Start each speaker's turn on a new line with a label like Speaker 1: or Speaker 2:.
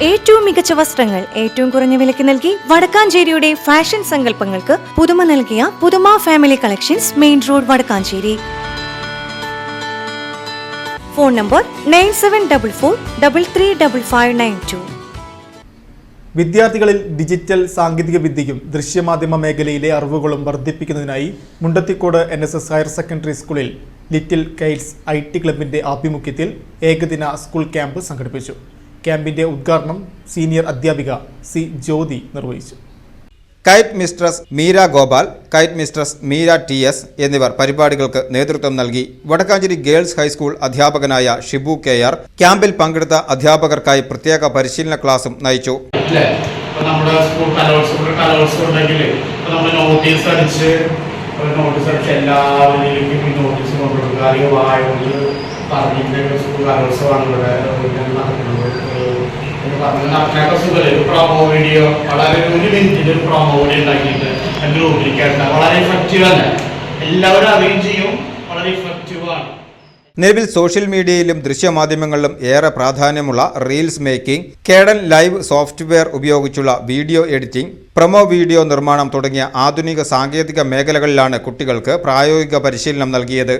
Speaker 1: ഏറ്റവും മികച്ച വസ്ത്രങ്ങൾ ഏറ്റവും കുറഞ്ഞ വിലയ്ക്ക് നൽകി വടക്കാഞ്ചേരിയുടെ ഫാഷൻ സങ്കല്പങ്ങൾക്ക് പുതുമ നൽകിയ പുതുമ family collections, main road, Vadakkanchery. Phone number 9744335592.
Speaker 2: വിദ്യാർത്ഥികളിൽ ഡിജിറ്റൽ സാങ്കേതിക വിദ്യയും ദൃശ്യമാധ്യമ മേഖലയിലെ അറിവുകളും വർദ്ധിപ്പിക്കുന്നതിനായി മുണ്ടത്തിക്കോട് NSS ഹയർ സെക്കൻഡറി സ്കൂളിൽ ലിറ്റിൽ കൈറ്റ്സ് IT ക്ലബിന്റെ ആഭിമുഖ്യത്തിൽ ഏകദിന സ്കൂൾ ക്യാമ്പ് സംഘടിപ്പിച്ചു. ക്യാമ്പിന്റെ ഉദ്ഘാടനം സീനിയർ അധ്യാപിക സി ജ്യോതി നിർവഹിച്ചു.
Speaker 3: KITE mistress Meera Gopal, KITE mistress Meera TS എന്നിവർ പരിപാടികൾക്ക് നേതൃത്വം നൽകി. വടക്കാഞ്ചേരി ഗേൾസ് ഹൈസ്കൂൾ അധ്യാപകനായ ഷിബു KR ക്യാമ്പിൽ പങ്കെടുത്ത അധ്യാപകർക്കായി പ്രത്യേക പരിശീലന ക്ലാസും നയിച്ചു.
Speaker 4: പ്രൊമോ വീഡിയോ വളരെ 1 മിനിറ്റിൽ പ്രൊമോ വീഡിയോ ഉണ്ടാക്കിയിട്ട് ഗ്രൂപ്പിലേക്ക് വളരെ ഇഫക്റ്റീവ് ആണ്. എല്ലാവരും അറിയുകയും ചെയ്യും, വളരെ ഇഫക്റ്റീവാണ്.
Speaker 3: നിലവിൽ സോഷ്യൽ മീഡിയയിലും ദൃശ്യമാധ്യമങ്ങളിലും ഏറെ പ്രാധാന്യമുള്ള റീൽസ് മേക്കിംഗ്, കേഡൻ ലൈവ് സോഫ്റ്റ്വെയർ ഉപയോഗിച്ചുള്ള വീഡിയോ എഡിറ്റിംഗ്, പ്രൊമോ വീഡിയോ നിർമ്മാണം തുടങ്ങിയ ആധുനിക സാങ്കേതിക മേഖലകളിലാണ് കുട്ടികൾക്ക് പ്രായോഗിക പരിശീലനം നൽകിയത്.